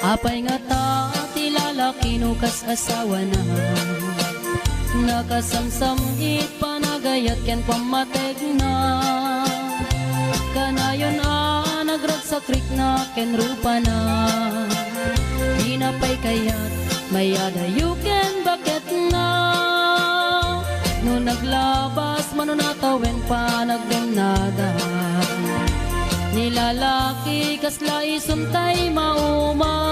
Apay nga ta, ti lalaki no kas asawa na. Nakasamsam it panagayat ken pamateg na. Kanayon nagragsakrik na ken rupa na. Di na pay kayat mayadayo ken bakit na. No naglabas manunatawen pa nagdemnada. Nilalaki kasla isuntay mauma.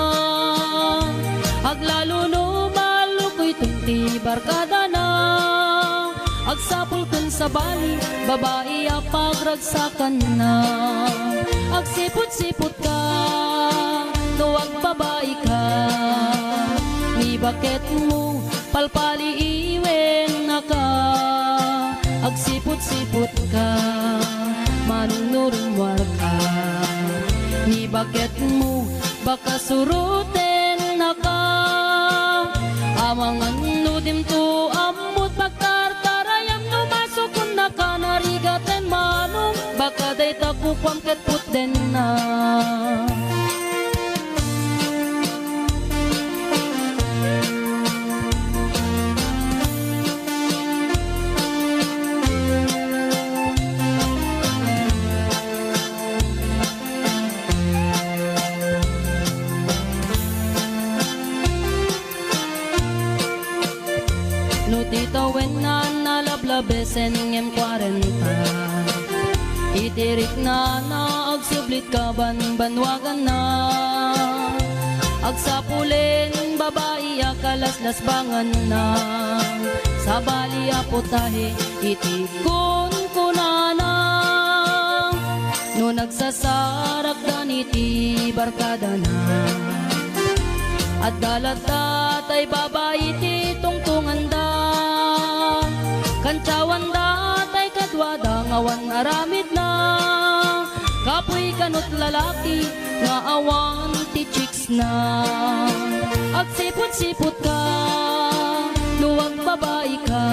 Aglalo no malukoy tunti barkada na. Agsapul kun sa bali, babae pagragsakan na. Agsipot-sipot ka, tuwag babae ka. Ni bakit mo palpali iwen na ka. Agsipot-sipot ka, manunurumwar ka. Ni bakit mo baka suruten na ka. Amangan nudim to amut pagtartarayam no masukun na ka. Narigaten manong baka day takukwam ket puten na. Titawen na nalablabesen ngem 40. Itirik na agsublit ka banwagan na. Agsapulin babae akalaslas bangan na. Sa bali aputahe itikon kunana. No nagsasarak daniti barkada na. At dalata tay babae ti tungtungan da. Kantawan da tay kadwada ngawan aramid na. Kapoy kanot lalaki nga awan ti chicks na. Agsipot-sipot ka, luwag babae ka.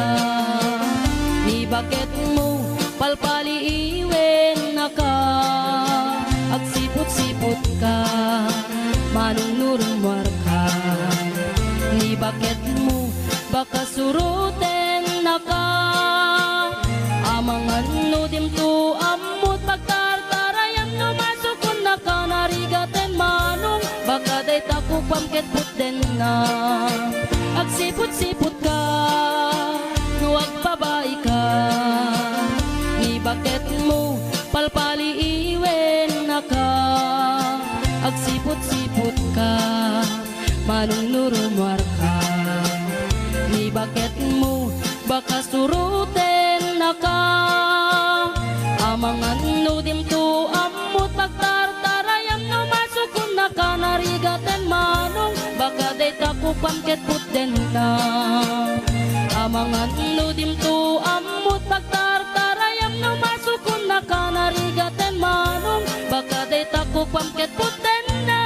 Ni bakit mo palpali iwen na ka. Agsipot-sipot ka, manunurumwar ka. Ni bakit mo baka suruten na ka. Amangan nudim to amut pagtartarayam no masukun na ka. Narigaten manong baka day takupam ket puten na. Agsipot-sipot ka, nuwag babae ka. Ni bakit mo palpali iwen na ka. Agsipot-sipot ka, manunurumwar ka. Ni bakit mo baka suruten na ka. Amangan nudim to amut pagtartarayam no masukun na ka. Narigaten manong baka day takupam ket puten na. Amangan nudim to amut pagtartarayam no masukun na ka. Narigaten manong baka day takupam ket puten na.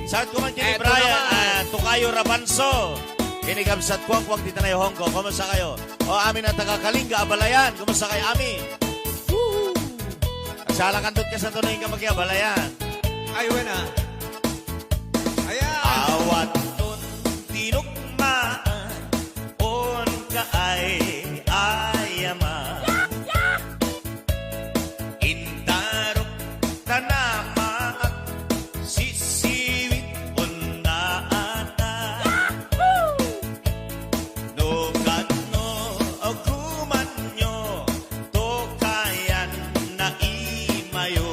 Saan ko man kini Brian, Tukayo Rabanso. Kinigabsat kwak-kwak dito na yung Hongkong. Kumusta kayo? O amin na taga-Kalinga, Abalayan. Kumusta kayo, Ami? Salakandot ka sa tunoy ka mag-Abalayan. Ay, wena. Ayan. Awat nun tinukmaan, on ka ay ayaman. Indarok ka naman, sisiwit undaata. Nugat no aguman nyo, to kayan na imayo.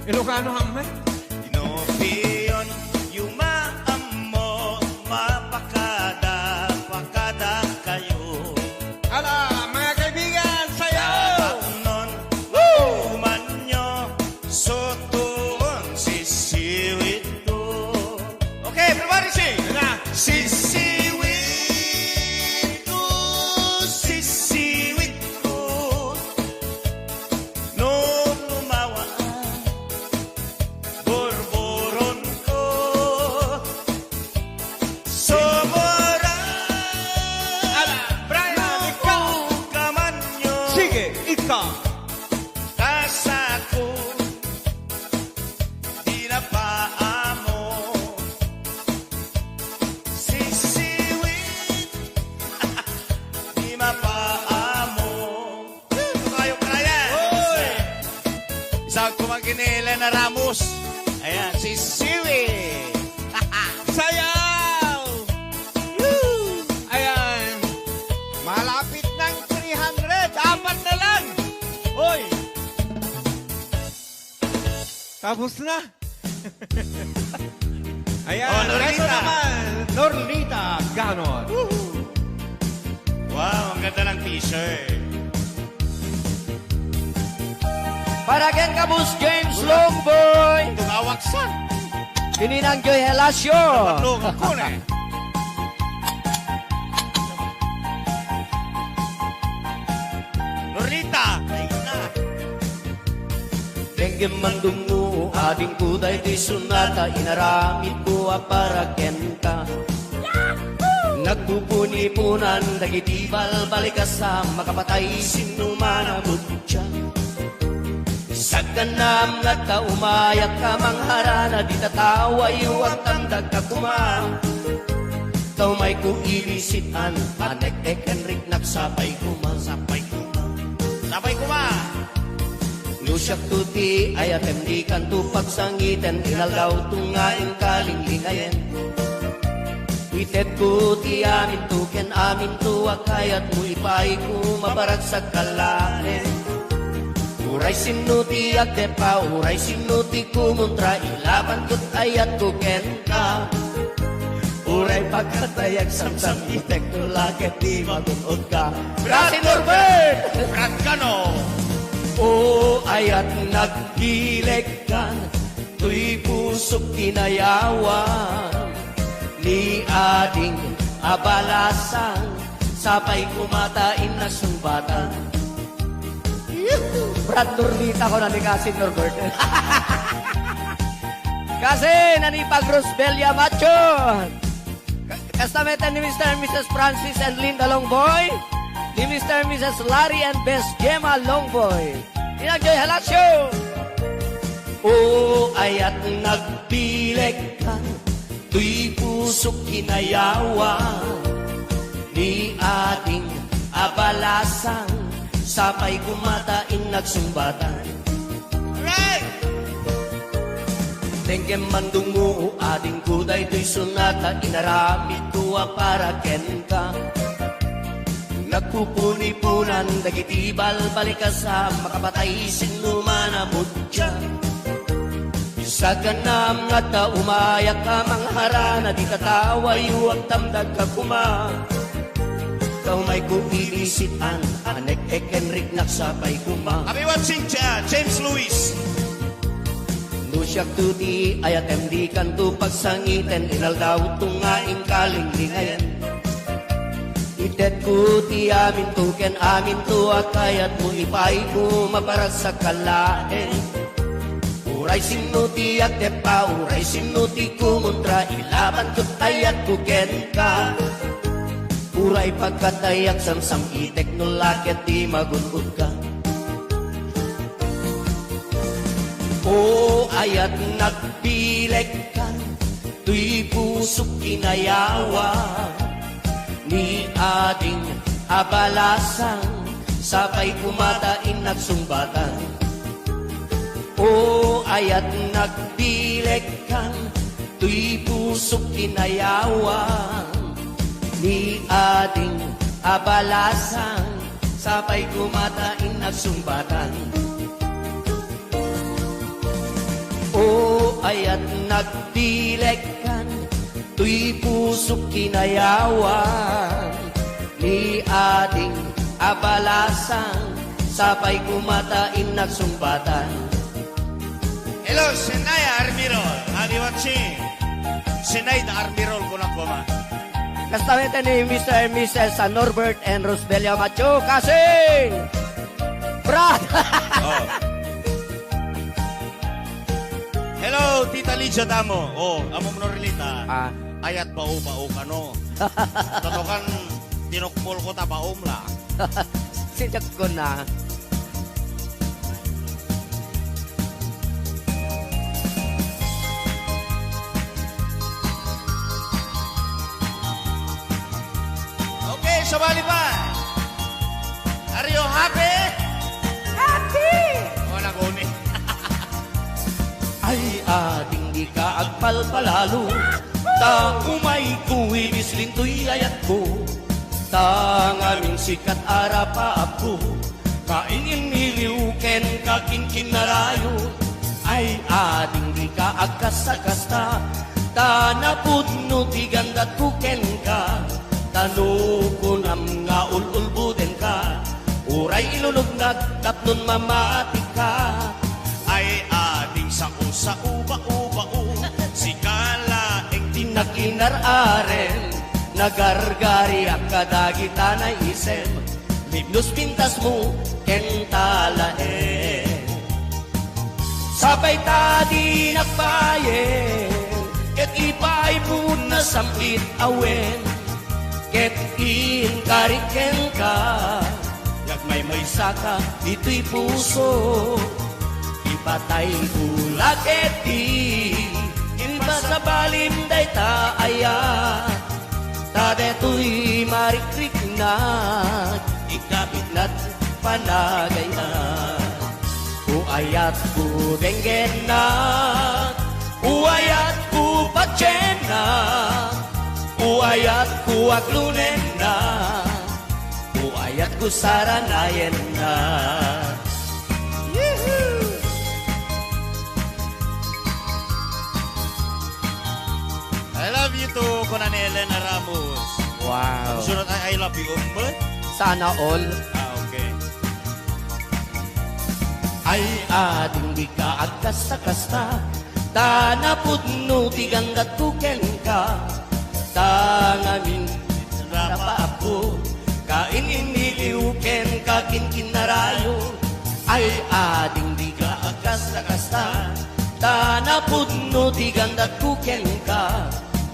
Ilocano hamay. Inopiyon, yumaan mo, mapakada, pakada kayo. Ala, mga kaibigan, sayaw! Taon umanyo, sotoon, sisiwit ko. Okay, everybody sing! Sisiwit ko, sisiwit ko. Nung lumawa, borboron ko. Sobra, Ala, Brian, ikaw! kamanyo. Sige, ikaw! Kasako, di na paamo. Sisiwit, di mapaamo. Ito kayo, Brian. Isang kumangkin ni Elena Ramos. Ayan, sisiwit. Sayaw! Ayan. Malapit ng 300. Apat na lang. Hoy! Tapos na. Ayan. Oh, Norlita. Ito naman. Norlita Ganon. Wow, ang ganda ng t-shirt. Para ken kabus James Longboy, Tungawaksan. Kininang Joy Helasio. Patlong ko na. Norita, ayun na. Dengue mandungu ading kuday di sunata inaramid ko para kenta. Nagpupuni-punan dagitibal balikasa makapatay sinumana mutya. Sa ganam nga ta umayak ka mangharana di tatawa yuwag tamdag ka kuma. Tau may ku ilisitan anek-ek enrik nagsapay kuma. Sabay ko ba? Lusyak tuti ayatem di kanto pagsangiten inalaw tungain kalinglingayen. Itet ko ti amin tuken amin tuwa kayat mo ipay ko mabarat sa kalahin. Uray sinuti at depa, uray sinuti kumuntra ilaban ko't ayat ko ken ka. Uray pagkatayag samsam itek to lakit di magunod ka. Kasi Norbert! Brad Cano. O ayat nagdileg ka, tuy pusok kinayawan, ni ading abalasan, sapay kumatain na sumbatan. Brad Norlita ko na ni Kasi Norbert. Kasi nanipag Rosbelia Macho. Kastameta ni Mr. and Mrs. Francis and Linda Longboy. Ni Mr. and Mrs. Larry and Best Gemma Longboy. Inagjoy Halasyo. O ayat nagbileg ka, tuy pusok kinayawan, ni ating abalasan, sapay kumatain nagsumbatan. Right! Tengke mandungu ading kuday tuy sunata inaramid tuwa para ken ka. Nagpupuni-punan dagitibal balikasa makapatay sinumana mutya. Sa ganam nga ta umayak ka mangharana di tatawa yuwag tamdag ka kuma. Kau may kuilisitan anek-ek enrik nagsapay kuma. I'll be watching James Lewis. Nusyak tuti ayatem di kanto pagsangiten inaldaw tungaing kalinglingayen. Itet ko ti amin tuken amin tuwa kayat mo ipay ko maparas sa kalain. Uray sinuti at depa, uray sinuti kumuntra ilaban ko't ayat ko ken ka. Uray pagkatayak samsam itek no lakit di magunod ka. O ayat nagbileg ka, tuy pusok kinayawan, ni ading abalasan, sapay kumatain nagsumbatan. O ayat nagbileg ka, tuy pusok kinayawan, ni ading abalasan, sapay kumatain nagsumbatan. ayat nagdilekan, tuy pusok kinayawan, ni ading abalasan, sabay kumatain nagsumbatan. Hello, Senay Armirol. Adi watching. Senay da Armirol ko na kuma. Kastamete ni Mr. and Mrs. Norbert and Rosbelia Macho kasing Brad. Oh. Hello, Tita Lidia Damo. Oh, amo mo rilita. Ayat bau ka no. Tatokan tinukpol ko ta baum la. Sinjak ko na. Okay, sabali pa. Are you happy? Happy! Oh, naguni. Ay ating di ka agpalpalalo, ta umay kuwi bislintoy ayat ko, ta ngaming sikat arapa ako, kaingin niliw ken kakinkin narayo. Ay ating di ka agkasakasta, ta napudno ti gandat ko ken ka, tanukunam nga ululbuden ka, uray ilulugnag tapnon mamati ka. Ay ading sa uba-uba-u, si kalaeng Tinakinararen, nagargari ang kadagita na isem, libnos pintas mo, kentalaen. Sabay tadi nagbayen, ket ipay po na sampit awen, ket inkariken ka, yagmay may saka, ito'y puso. Ipatay kulak eti, inba sa balim day taaya, tadeto'y marikrik na, ikapit na't panagayan. Uayat ko denggen na, uayat ko patsen na, uayat ko aglunen na, uayat ko saranayen na. I love you too, Kunan Elena Ramos. Wow. Sunod ay I love you, Umbot. Sana all. Okay. Ay ading di ka agkasta-kasta, ta napudno ti gandat kuken ka, ta ngamin rapa ako, kain iniliw ken kakinkin narayo. Ay ading di ka agkasta-kasta, ta napudno ti gandat kuken ka,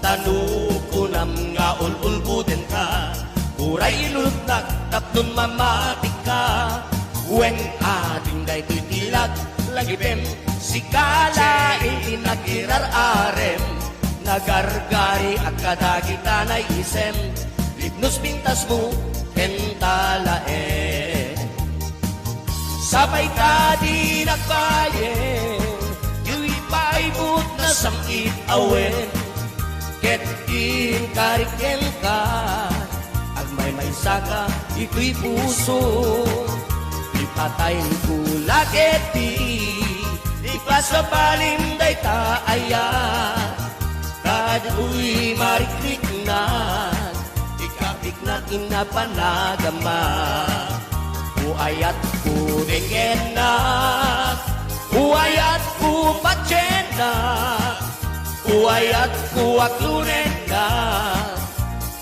tanukunam nga ululbuden ka, uray ilutnak tapnon mamatik ka. Wen ading day titilag lagipem, si kalaing inagirar-arem, nagargari at kadagita na isem, libnos pintas mo kentalaen. Sabay tadi nagbayen, yu'y paibut na samkit awen, ket inkariken ka, agmay may saka, ito'y puso. Ipatay kulak eti, ipasabalim day taaya, kadu'y marikrik na, ikapik na inapanagama. Uayat ko denggen na, uayat ko patsen na, uayat ko aglunen na,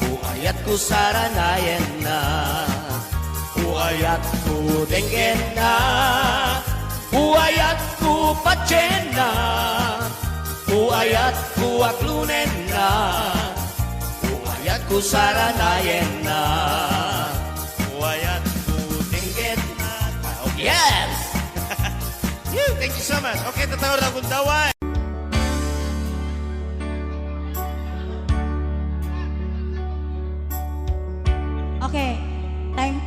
uayat ko saranayen na. Uayat ko denggen na, uayat ko patsen na, uayat ko aglunen na, uayat ko saranayen na. Uayat ko denggen na. Okay. Yes! Thank you so much. Okay, tatawag na akong daway. Okay, time.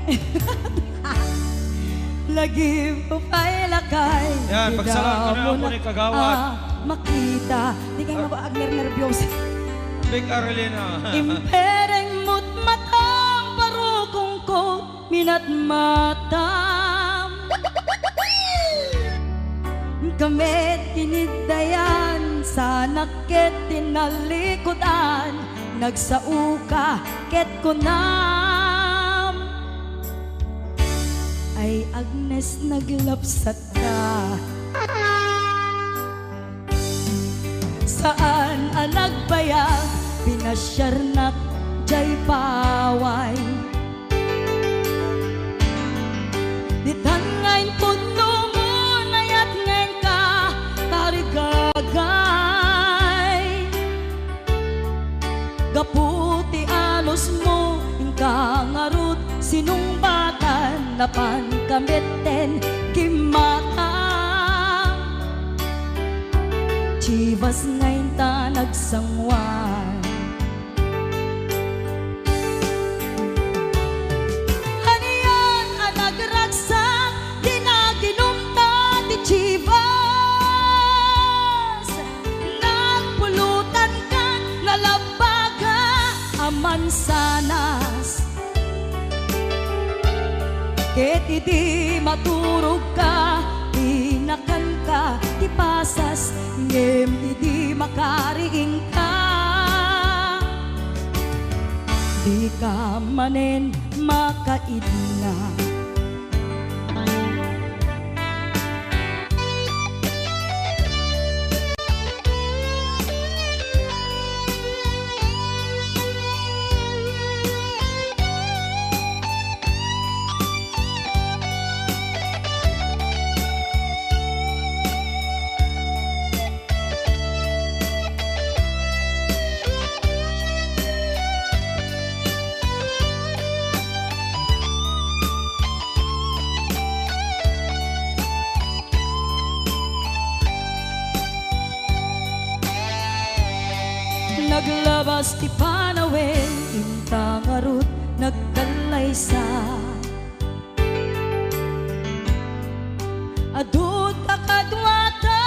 Lagi po pa'y lakay. Yan, pagsalaan ko na ako ni Kagawad. Makita, di kayo mabaagner nervyos. Big Arlena. Impereng mo't matang parukong ko minat matam. Kami tinidayan sana ket tinalikodan, nagsauka ket kunam. Ay Agnes naglapsat ka, saan ang nagbayag, pinasyarnak jay paway. Ditan ngayon puno mo, nayat ngayon ka, tarigagay. Gaputi alos mo, ingka ngarut, sinungbatan, napan kameten, kimata. Chivas ngayon ta nagsangwan. Haniyan ang nagragsak, di naginom ta di Chivas. Nagpulutan ka, nalabaga ang mansanas. Ket idi maturog ka, inakan ka, di pasas, ngem idi makariing ka. Di ka manen makaidna. Naglabas ti panawin, inta ngarut, nagkalaysa. Adut akadwata,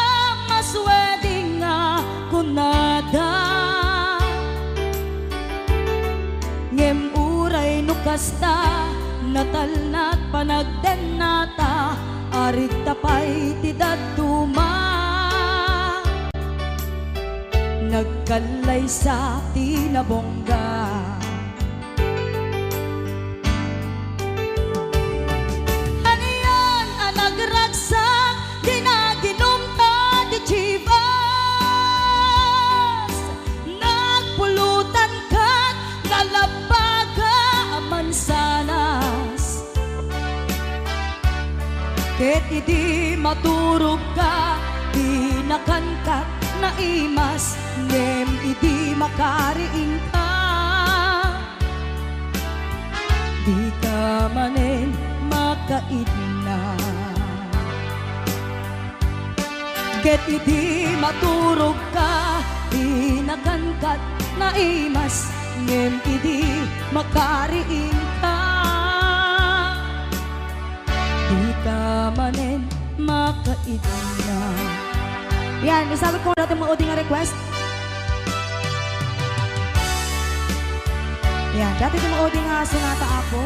masweding nga kunada. Ngem uray nukasta, natalnat panagden nata, arit tapay ti daduma. Nagkalay sa tinabongga. Haniyan ang nagragsak, di naginom ta di Chivas. Nagpulutan ka, nalabaga ang mansanas. Ket idi maturog ka, di nakankat na imas, ngem idi makariing ka. Di ka manen makaidna. Ket idi maturog ka, di nakankat na imas, ngem idi makariing ka. Di ka manen makaidna. Yan, isabot ko natin mga uding request. Yan, dati yung mga uding sonata ako.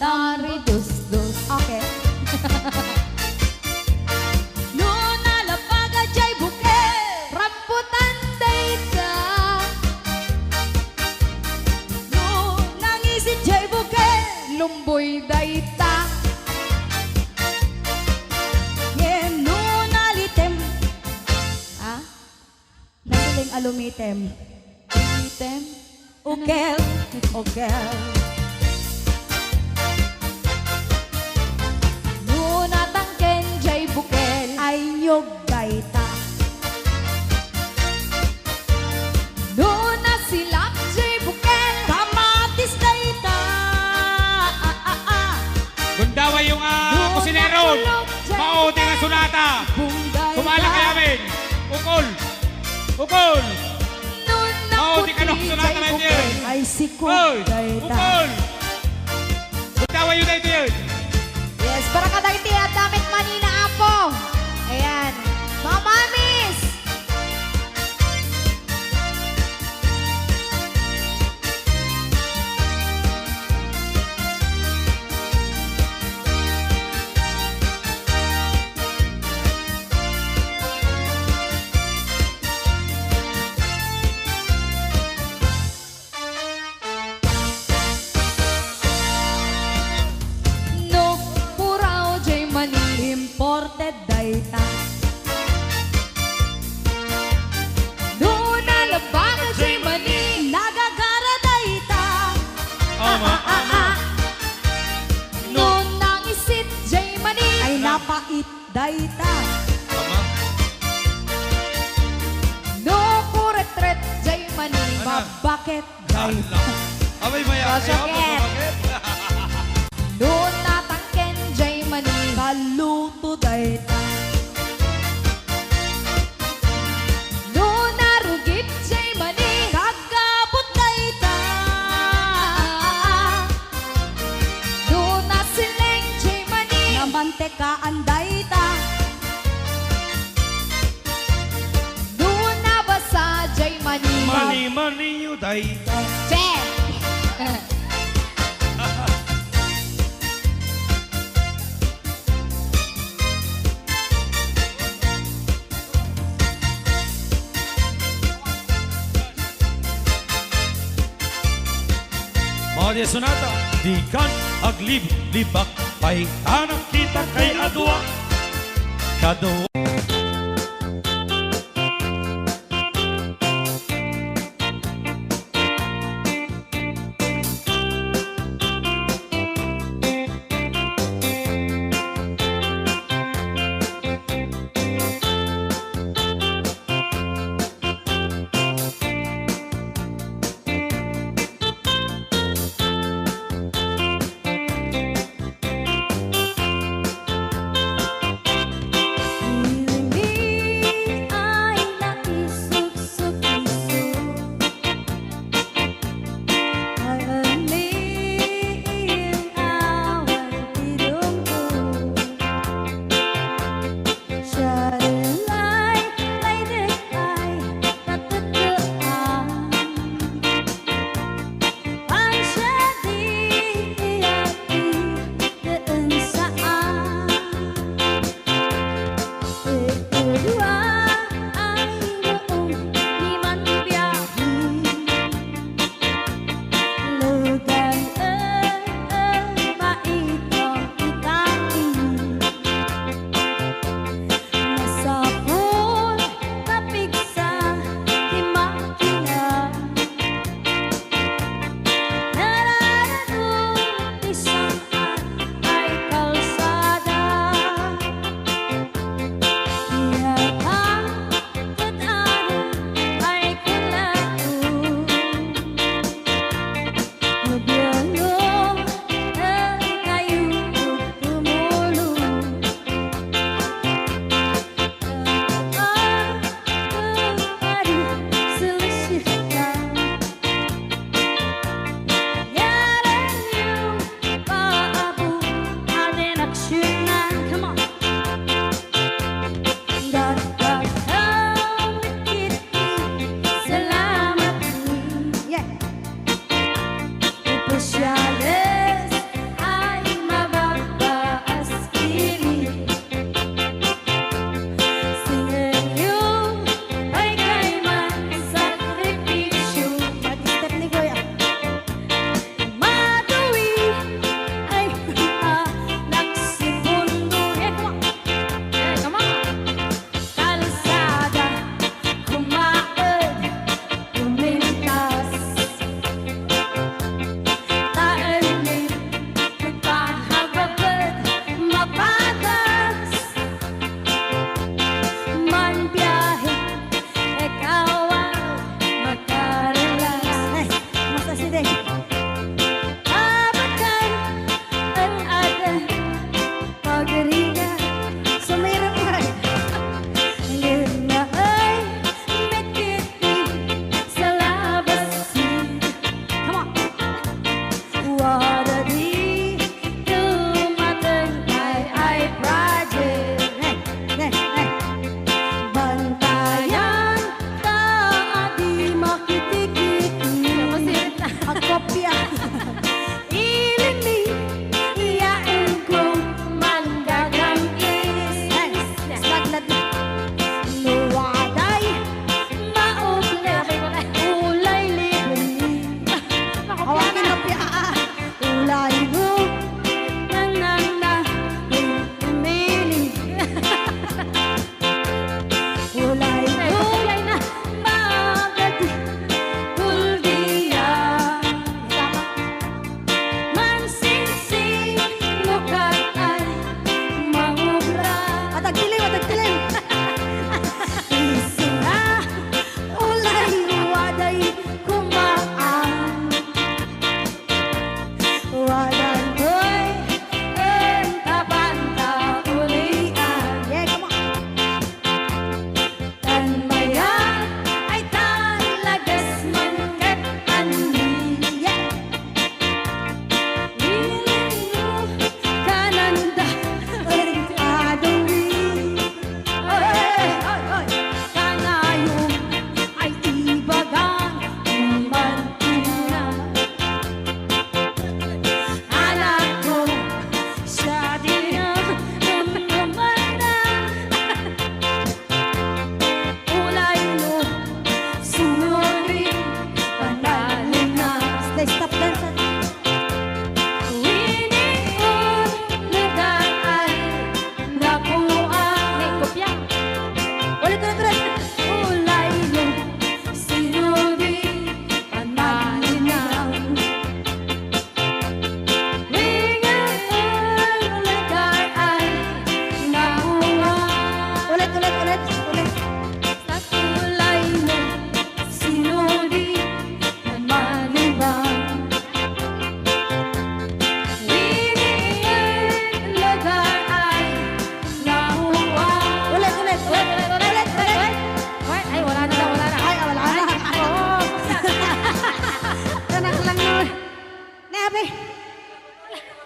Tari dus-dus. Okay. Luna lapaga jay buke, rambutan day ka. Luna ngisi jay buke, lumboy day ta. Yen luna litem. Ah? Naguling alumitem. Litem. Ukel. Ukel. Bunggay Sumala kay amin. Ukol. Ukol. Nun Oo, ako di ka na DJ sunatan na Ukol. yun. Ay si Hoy. Bunggay ta. Ukol. Butawa yun na ito yun. Yes, para kadayti at damit manina apo. Ayan. Mga mamis! No, puraw jay mani imported data. No, nalabaga jay mani nagagara data. Ama, ama. No, nang isit jay mani ay napait data. Ama. No, kuretret jay mani babakit data. Abay, maya. Bakit? No, natangken jay mani kaluto data. No, narugit jay mani kagabot data. No, nasileng jay mani namantekaan data. No, nabasa jay mani Mani, mani, you die. Che! Mga sonata, di kan aglib-libak, pahinganang kita kay adwa. Kadwa. Feeling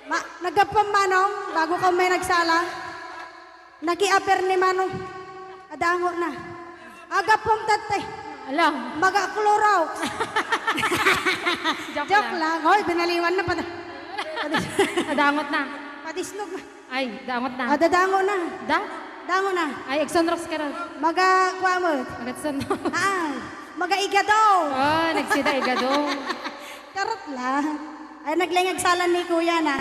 Nagapam manong, bago ka may nagsala. Naki-aper ni manong. Adango na. Agapom tate. Alam. Maga-klorow. Joke lang. Hoy, binaliwan na pa. Nadangot na. Patisnog na. Ay, dangot na. Dadango na. Dango na. Ay, Exonrox ka rin. Maga-kuha mo. Magatson. Maga-igadaw. Oh, nagsida igado. Karot lang. Ay, naglingag salan ni kuya na.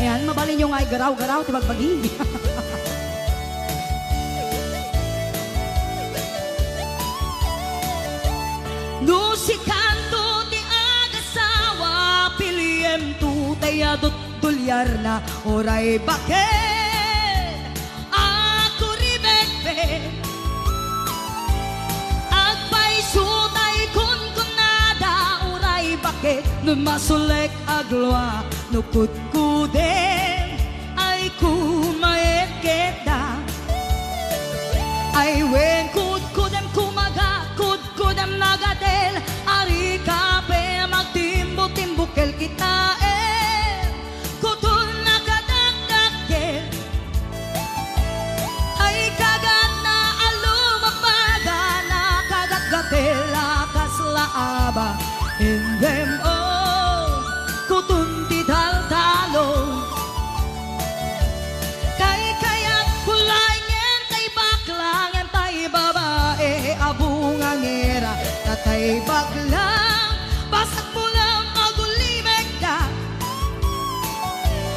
Ayan, mabalin nyo nga ay garaw-garaw, tibagbagi. No si kanto ti agasawa, piliem tu tayadot tulyar na oray bakit. Ako ribekbe, agpay sutay kun kunada oray bakit. Numasulek agloa, nukut kuden, ay kumayet kita. Ay wen kud kudem kumaga, kud kudem nagadel, ari kape magtimbo-timbukel kita kutun nakadagdagkel. Ay kagat na alumapaga, nakagatgatel akas laaba. In them all, kutun tidal-talon. Kay kayak kulay ngen tay baklang, en tay babae abungangera, tatay baklang basak mo lang magulimeg ka.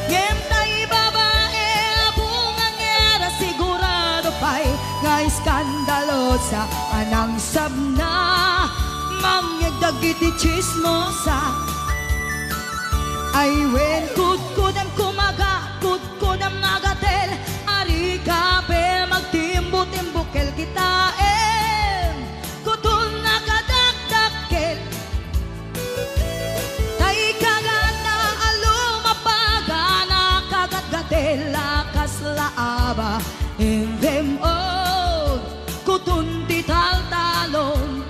Ngen tay babae abungangera, sigurado pa'y nga iskandalosa anang sabna, mangyagdagiti chismosa. Ay wen kudkudam kumaga, kudkudam nagatel, ari kape magtimbo-timbukel kita kutun nakadagdagkel. Tay kagat na alumapaga, nakagatgatel akas laaba. In them all, kutun tital-talon.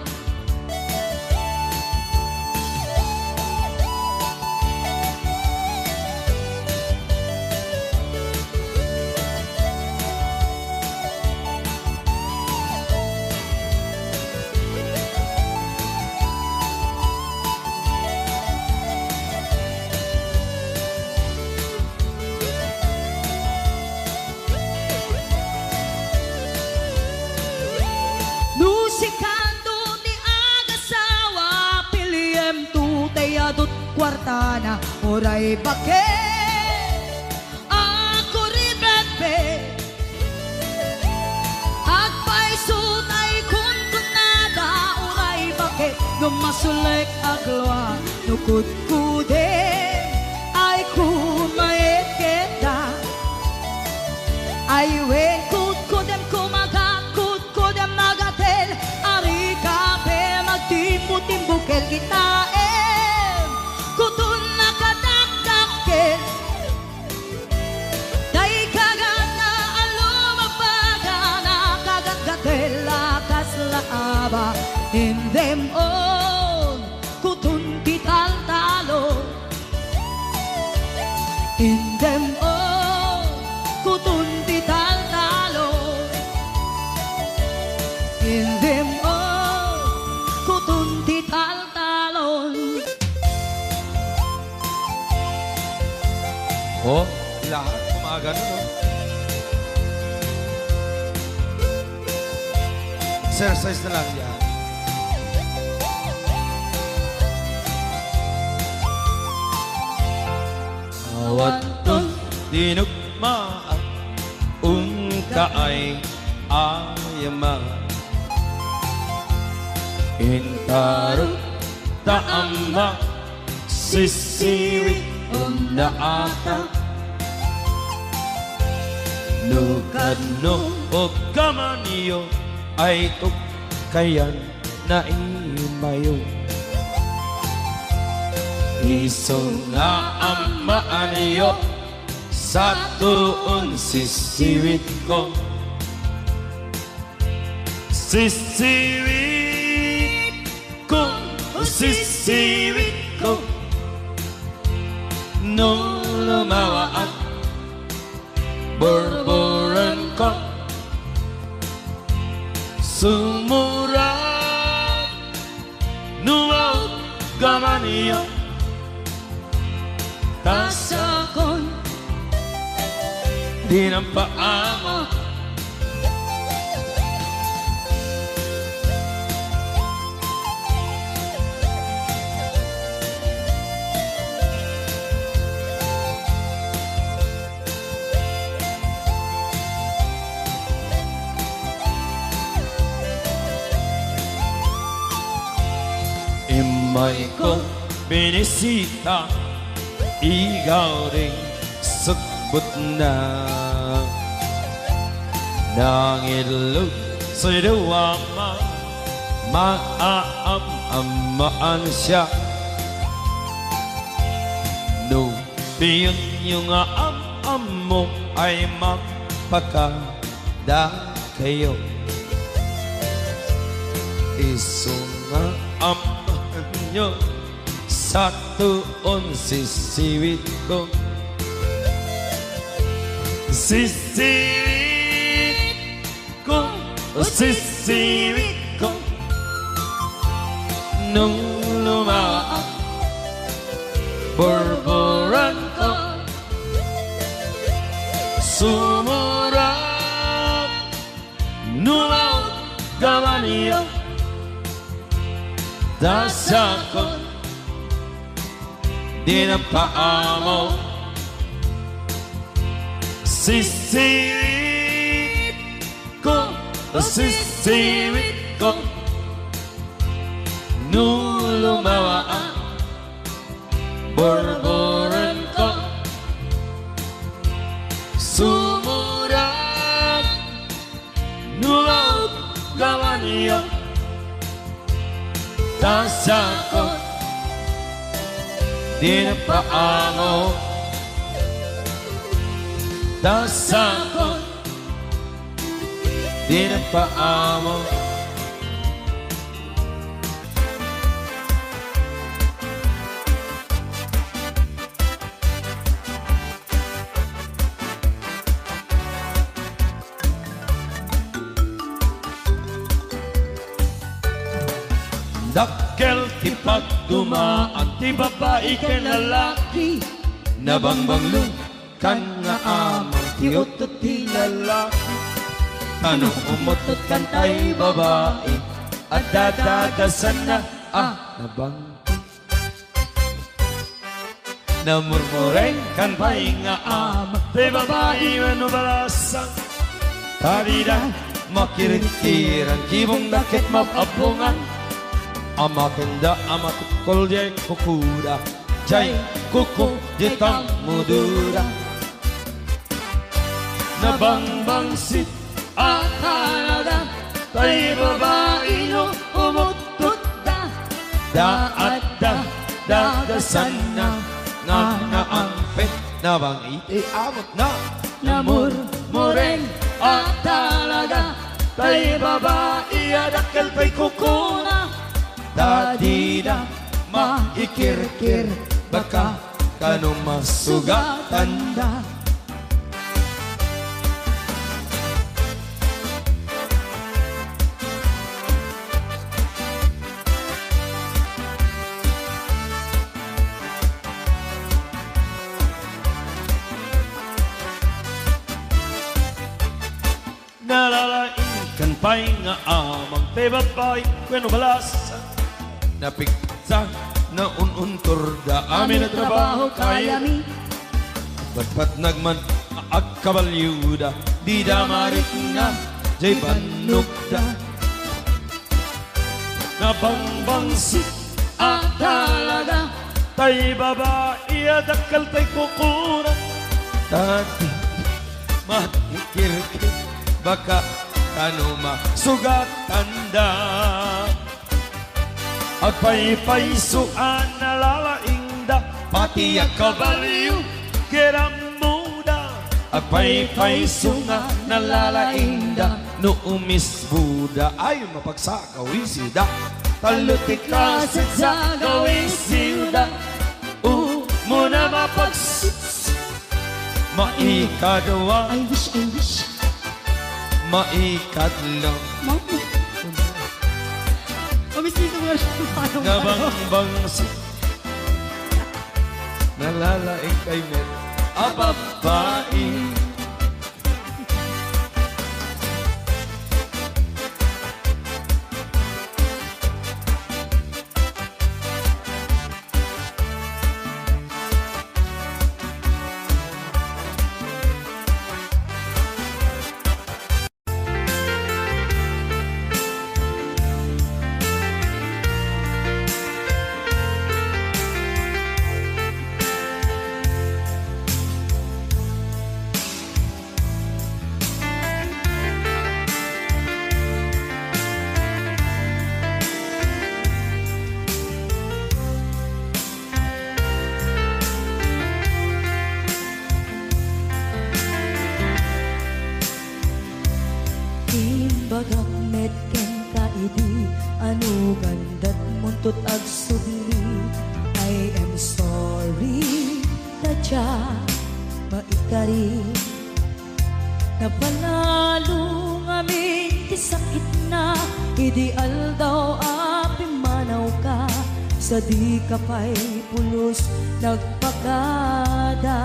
Nusikando ti agasawa, piliem tu tayadot kwartana oray bakit. Ako ribetbe, agpay sutay kun kunada oray bakit. Gumasulek agloa, nukut kudem, ay kumayet kita. Ay wen kudem kumaga, kudem nagatel, ari kape magtimbo-timbukel kita kutun nakadagdagkel. Day kagat na alumapaga, nakagatgatel akas laaba. In them all, kutun tital-talon. In them all, kutun tital-talon. In them all, kutun tital-talon. Oh, lahat kumagano, no? Exercise na lang yan. Awat dinugmaan, kaay ayama. Intarot taama, sisiwi na ata. Nukadno o kamaniyo ay tukayan na imayo. Isong nga amaan niyo sa tuon sisiwit ko. Sisiwit ko, sisiwit ko. Nung lumawa at borboran ko, sumurang nuwaw gamaniyo. Tasakon di ng paa mo. buhay ko binisita, ikaw rin sukbot na. Nangilog sa'y dawama, maaam-amaan siya. No, piyon yung am-am mo ay magpakada kayo. Isunga-amahan nyo sa tuon sisiwit ko. Sisiwit ko, sisiwit ko, nung lumaang borboran ko, sumurang numaw gawa niyo. Dasakon di na paamo, sisiwit ko, sisiwit ko, nung lumawa ang borboran ko, sumurang numaw gawa niyo. Dasakon di na paamo, dasakon di na paamo. Dakkel ti pagdumaan ti babae kay lalaki, nabangbanglo kan nga amang ti utot ti lalaki. Tanong umutot kan tay babae at dadagasan na nabangki. Namurmureng kan pay nga amang ti babae manubalasang tarida makirikiran kibong dakit mapabungan. Amakenda amatukol jay kukuda, jay kuku jitang mudura. Nabangbangsit akalaga, tay babae no umutut da. Daat dagasan na, nga naampet, nabangiti amot na. Namurmureng akalaga, tay babae adakal pa'y kukuna. Dadida maikirkir, baka kano masugatan da. Nalalain kan pa'y nga amang te babae kweno balasa. Napigsa na ununtor da amin na trabaho kaya mi. Batpat nagman agkabalyuda, di damarit nga jay banugda. Nabangbangsit akalaga, tay babae adakal tay kukura. Tati matikirkir, baka kano masugatan da. Agpaypaysuan na lalaingda, pati ang kabaliw, kiram muda. Agpaypaysunga na lalaingda, no umis Buda. Ay, mapagsakawisida, talutik kasit sa gawisida. Muna mapagsis, maikadwa, I wish. maikadlaw. Mabisito mo na siya. Nabangbangsit, nalalaing kay Met, babae. Pagakmet ken kaidi Ano gandat muntot ag subli I am sorry Tadya maikari Napanalo ngamin ti sakit na Ideal daw api manaw ka Sa di ka pa'y pulos nagpakada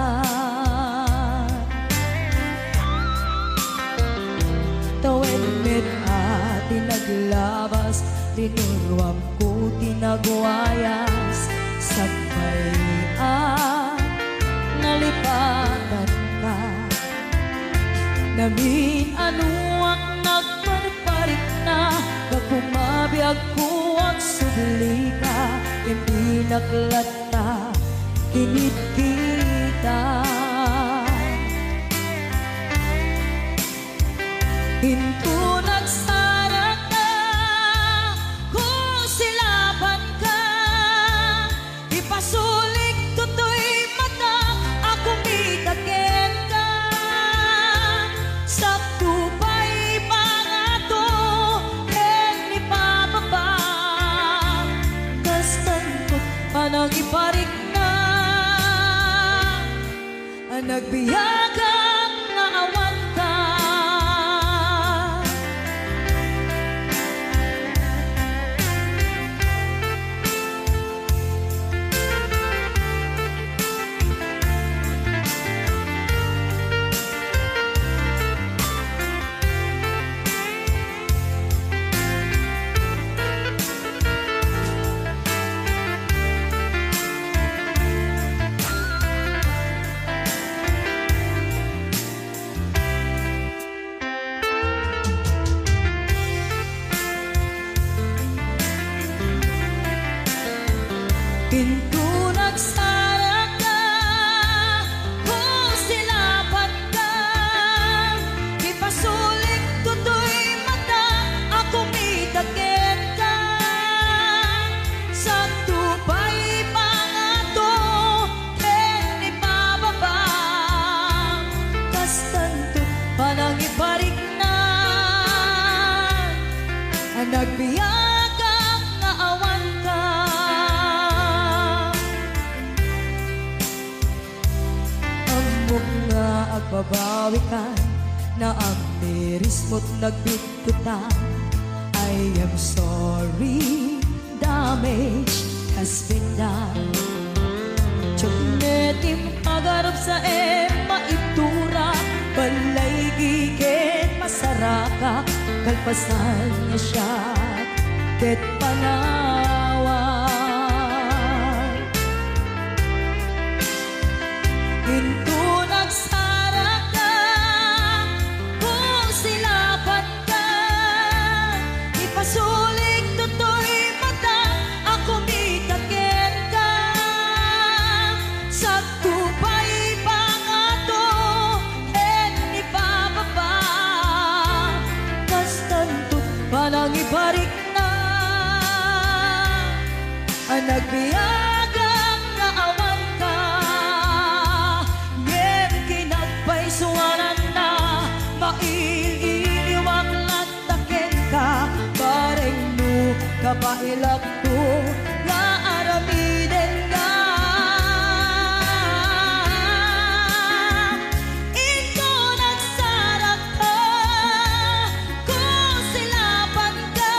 Tawen met ati naglabas Tinurwam ko tinagwayas Sagbayan nalipatan ka Namin ano ang nagparparik na Nagpumabiyag ko ang subli ka Hindi naklata, kinit kita Hinto nagsara ka Kung silaban ka Ipasulik tutoy mata Ako mitakin ka Sa tupay pangato En ipababa Kastantot panang iparik na Ang nagbiyagang nga awan ka Pinto nagsara ka Kung silaban ka Ipasulik tutoy mata Ako mitakin ka Sa tupay pangato En ipababa Kastanto panang iparik na Ang nagbiyagang nga awan ka nga agbabawi ka na ang miris mo't nagbigkutan I am sorry, damage has been done Tsunetim agarap sa maitura Balay gigit masaraka Kalpasan niya siya ket panawan Hinto nagsara ka Kung silaban ka Ipasulik tutoy mata Ako mitakin ka Sa tupay pangato En ipababa Kastanto panang ibarik na Ang nagbiyagang nga awan ka Suwanan na maililiwag latakin ka Bareng no kapailak to nga aramiden ka Ito nagsarap ka Kung silaban ka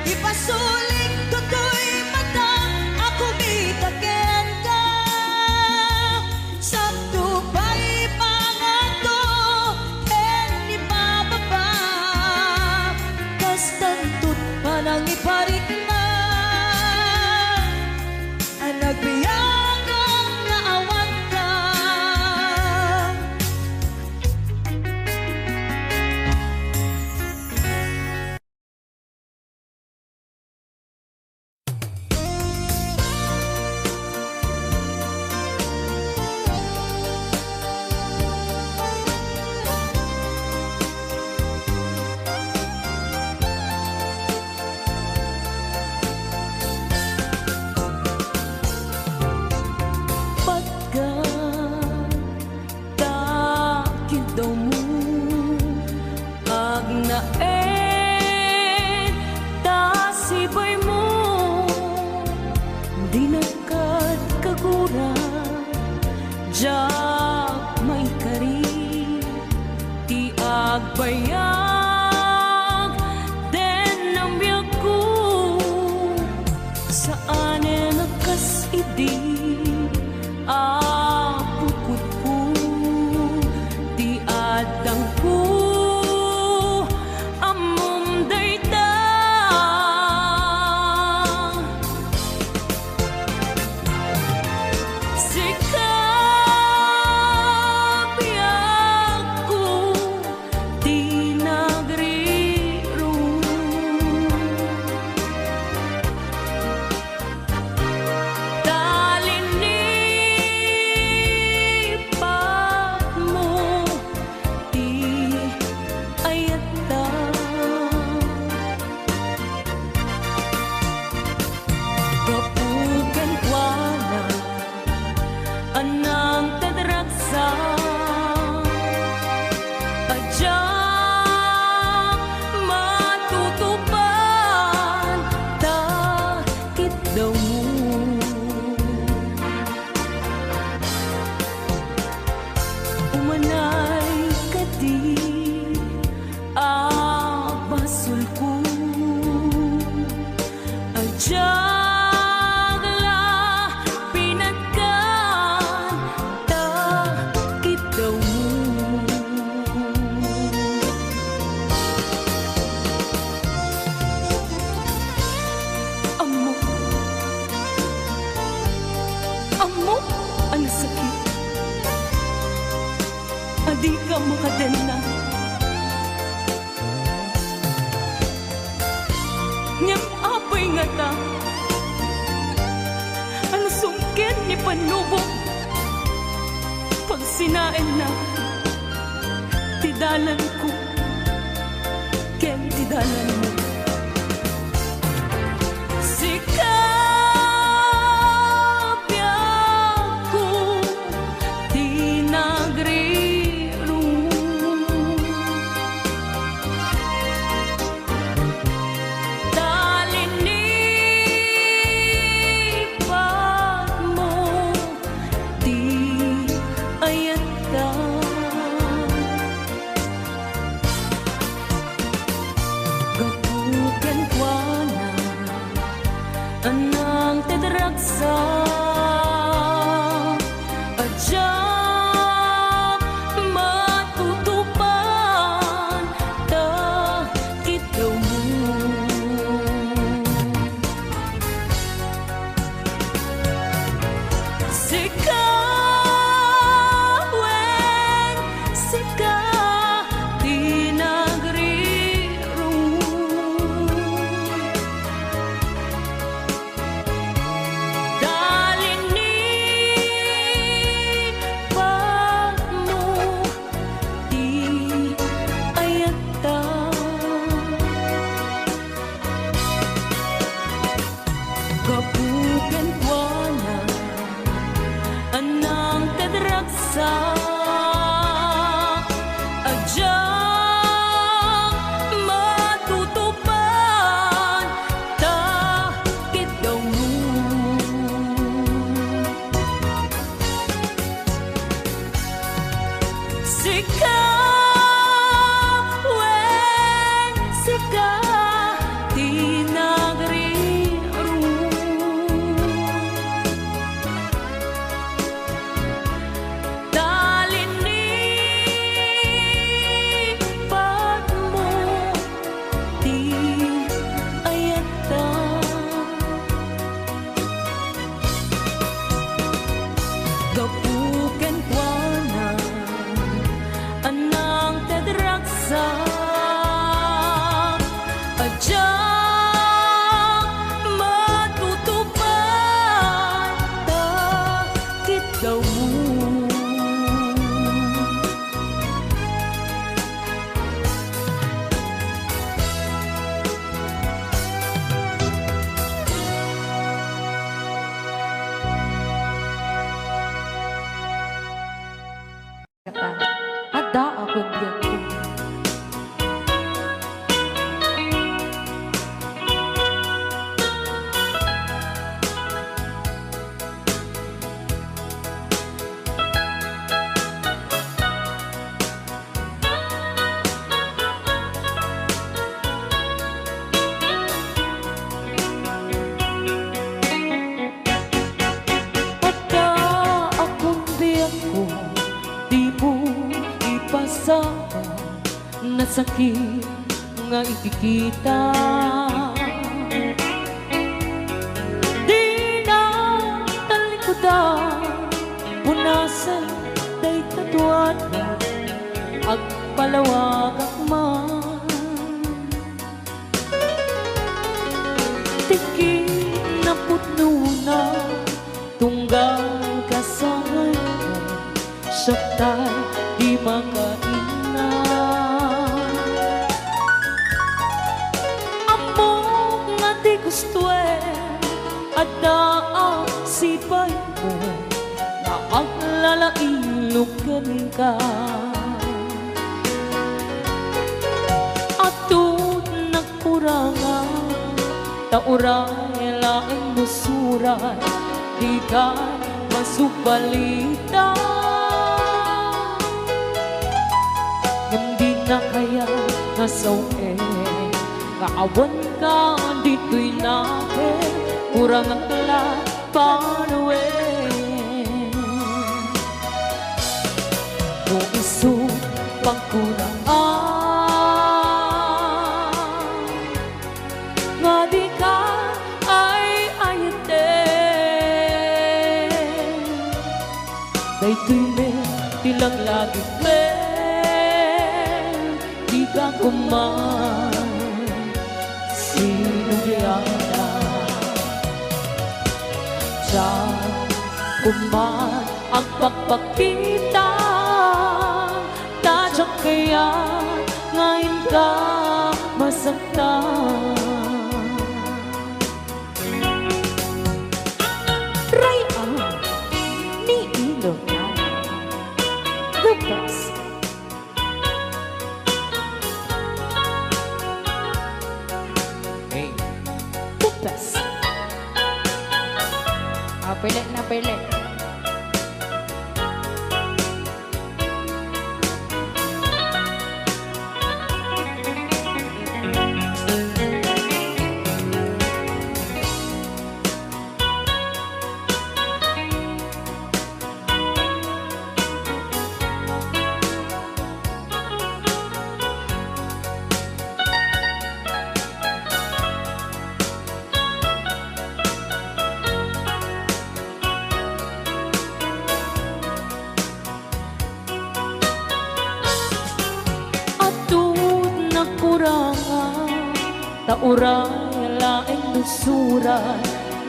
Ipasulik tutoy mata Ako mitakin ka Sa tupay panang iparik na Adyak may kari, ti agbayag, den ang biyag ko, saan nakas idi, apukot ko, ti adang ko, amom dayta. Sikap ako, di nagriro. Talinipat mo, di ayata. Kapugan kwa na anang tadraksa, adyak matutupan, takit daw mo. Umanay ka di, basol ko, adyak la pinagkan, takit daw mo. Amo, amo, ang sakit. Adi ka makadena. Ngem apoy nga ta, ang sungkit ni panubok, pag sinain na, tidalan ko, ken tidalan mo. Sikap ako, di nagriro. Talinipat mo, di ayata. Gapugan kwa na anang tadraksa, adyak matutupan, takit daw mo. Sikawen, sika, di nagriro. Talinipat mo, di ayata. Kapugan kwa na anang tadraksa, adyak matutupan, takit daw mo. Sikawen, sika, di nagriro. Talinipat mo, di ayata. Gapugan kwa na anang tadraksa, adyak matutupan, takit daw mo. Ada ako biyag ko. kasama na sakit nga ikikita. Di na talikudan, punasan day katuan ag palawag akman. Tiki na putno na tunggal kasahay mo, syaptay di makaina. Among nga di gusto at daang sipay mo na ang lalailugan ka. Atut nagkurangan tauray laing musuray, di ka masubalita. Hindi na kaya nasawe, kaawan ka dito'y natin, kurang ang lapanuwe. Kung iso pagkuraan, nga di ka ay ayaten. Dayto'y may tilang lagi di ka kuman sinugiyana. Diyan kuman ang pagpakita, tadyak kaya ngayon ka masaktan. Rayaan ni Ilocano, the best. Hey, The best. Pili na pili. Tauray laing nusuran,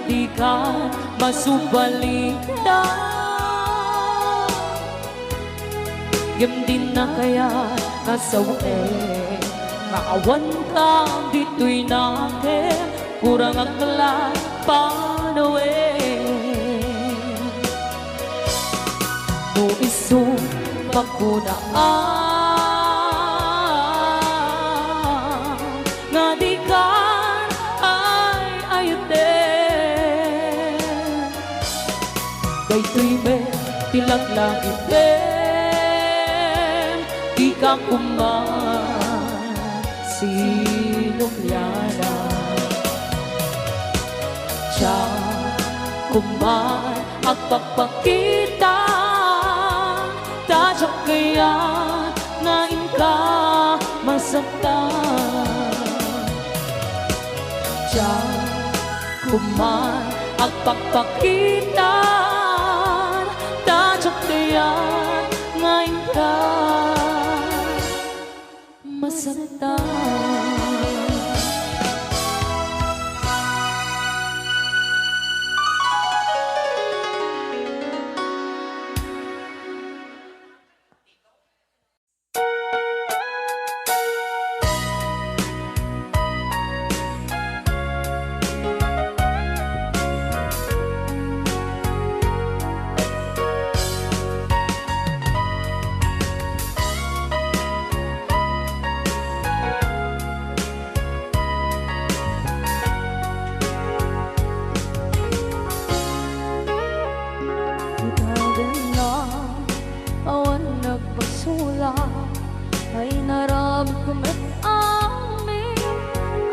di ka masubalita. Gam din na kaya nasawe, maawan ka dito'y natin, kurang ang lapanawe. No iso pagkunaan, nga di ka ay ayaten. Dayto'y may tilang langit di ka kuman sinugyana. Diyan kuman ang pagpakita, tadyak kaya ngayon ka masaktan. Diyan kuman ang pagpakita, tadyak kaya ngayon ka masaktan. Ay naramit ko met amin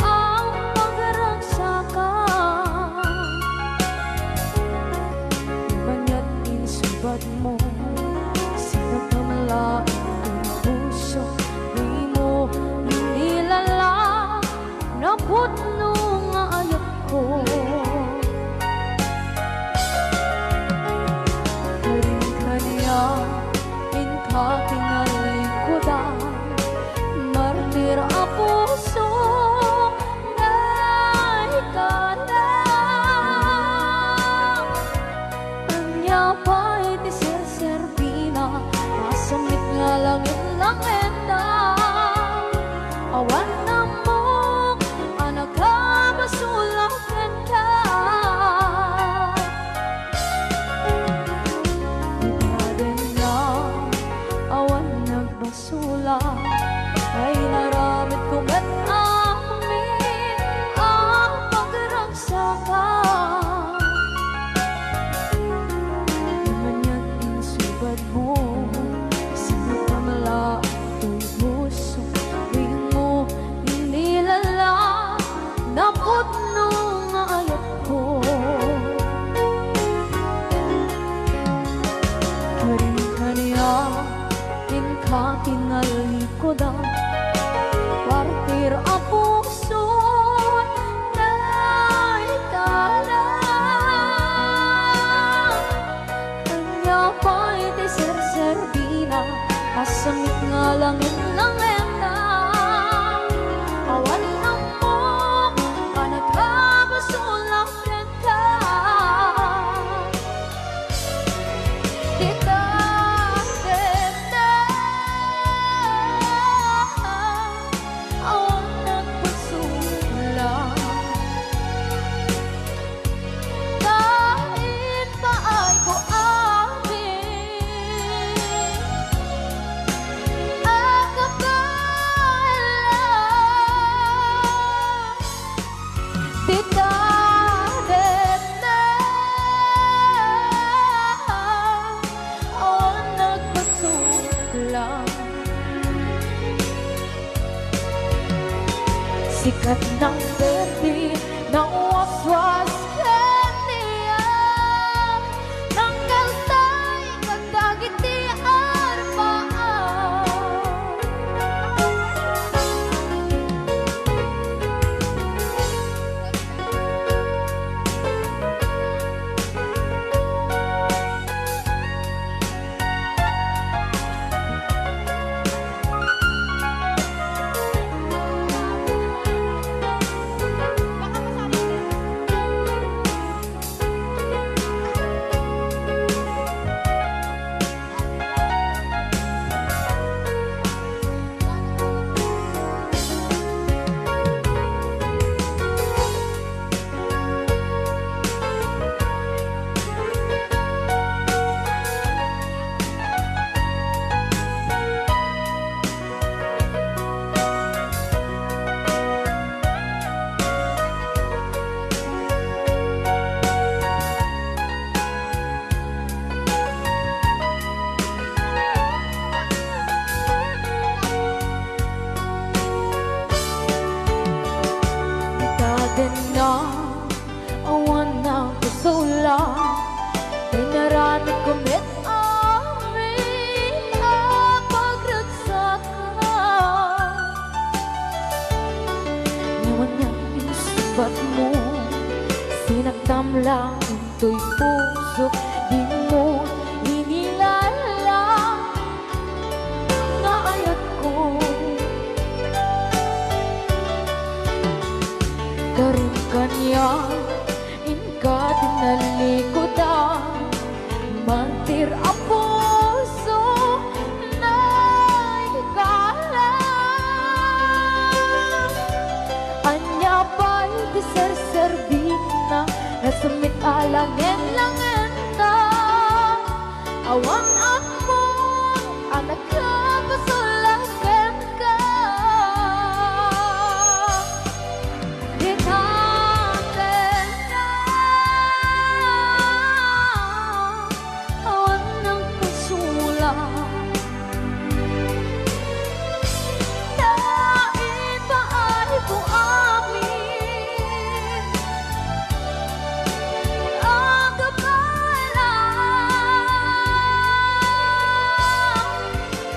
ang pagragsakan. Banya't insubad mo, sinagkamalain ang puso. mo, sinatamla ito'y puso. Tuwing mo inilala, naputno nga ayat ko. Kanya inka tinalikodan, partir a puso na itala. Kanya pa'y deser-servina, kasamit nga langit ng enda. Awan ang mo, ka nagkabasulang ka. Kita sikat ng berde ng waswas kaniya, ng kaltay magdagiti arbaan. Na awan na kusula, pinarami kumit amin ang pagragsakan. Ngayon niyang insubat mo, sinaktam lang ito'y puso, di mo inilala nga ayat ko. Karin kanya inka tinalikodan, mantir a puso na ikala. Anya pa'y deser-servina, nasamit alangen-langen na. Awan ako ang nagkabasulagan ka.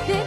Di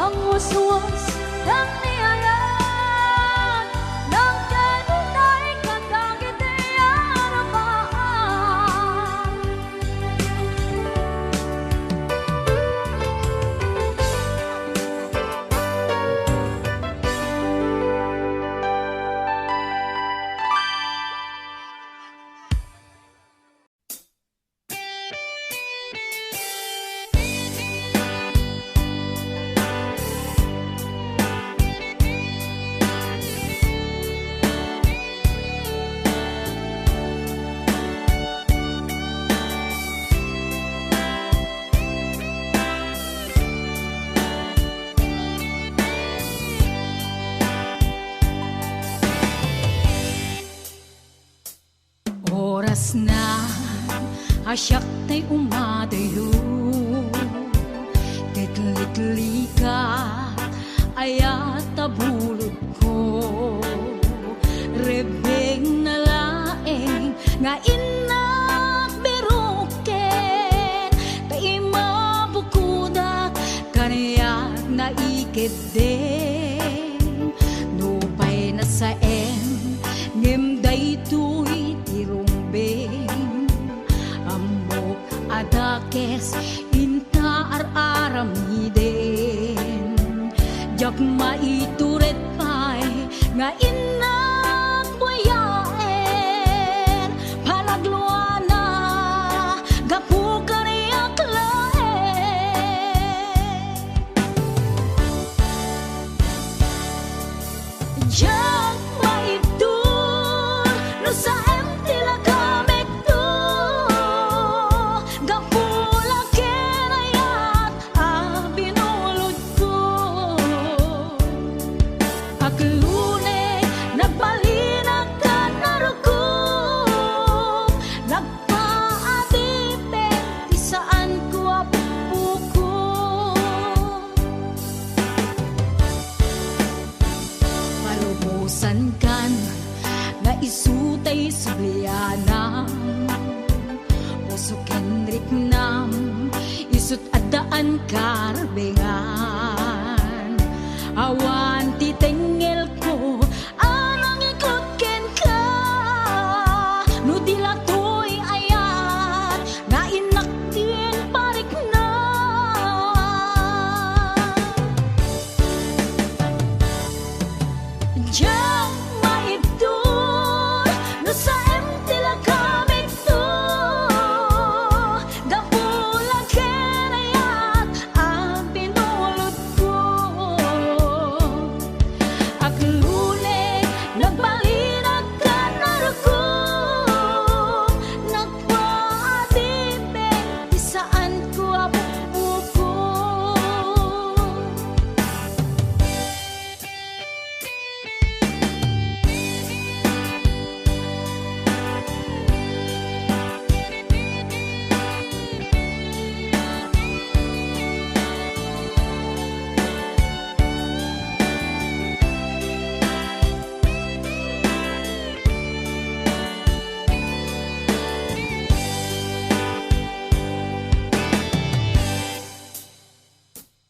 Ang uswas ng niyayan ng kanunay kandangit harapan. Oras na asyak ta'y umadayo, titli ka ayat tabulod ko, rebeng na laeng nga inak beruken, kay mabukudak kaniyak na ikid din, nupay na sa ngimday tuy tirumbing, amok adakes inta aramiden, jak maituret pay nga inak buyaen, palagluana gapu kariyak laen. Jak maitur no sa tila kamik to, gapula kenayat binulod ko, aglune nagbalinag ka naruko, nagpaadipe di saan ko apuko. Malubusan kan nga isutay sublianam, puso kenrik nam isut adaan karbengan, awan titengel ko anang ikot ken ka, no dilatoy ayat nga inaktin parik na. Jak maitur no sa tila kamik to, gapula kenayat binulod ko, aglune nagbalinag ka naruko, nagpaadipe di saan ko apuko.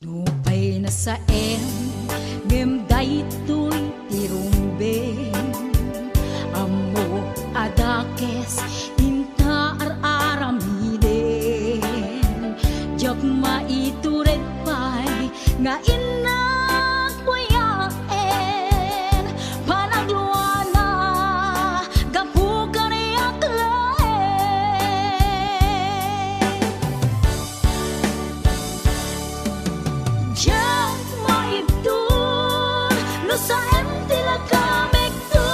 Nupay na sa ngimday tuy tirumbing, amo adakes inta aramiden, jak maituret pay nga inak buyaen, panagluana gapu kaniyak laen. Jak maitur no sa tila kamik to,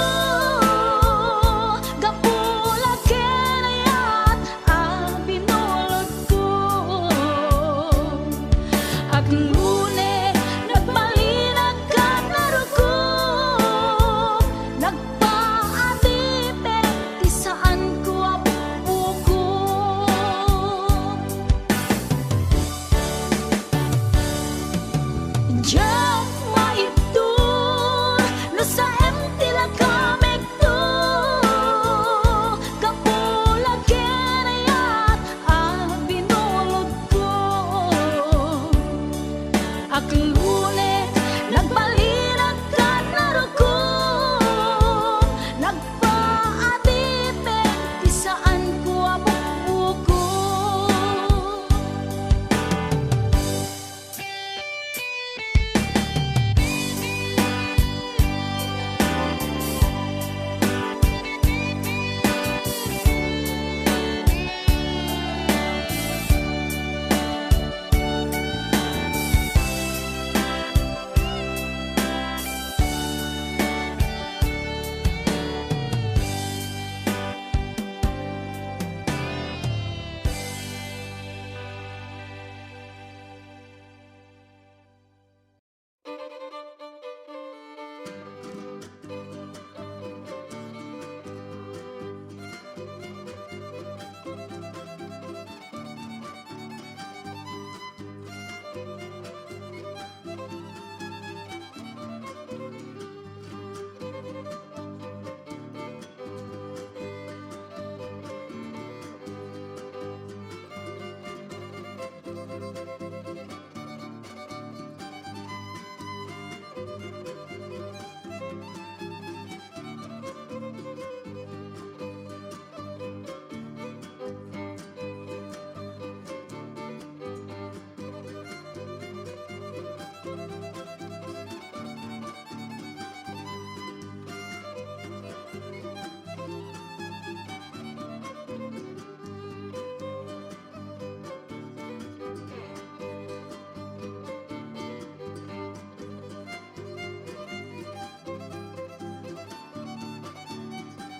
gapula kenayat binulod ko, aglune nagbalinag ka naruko, nagpaadipe di saan ko apuko. Jak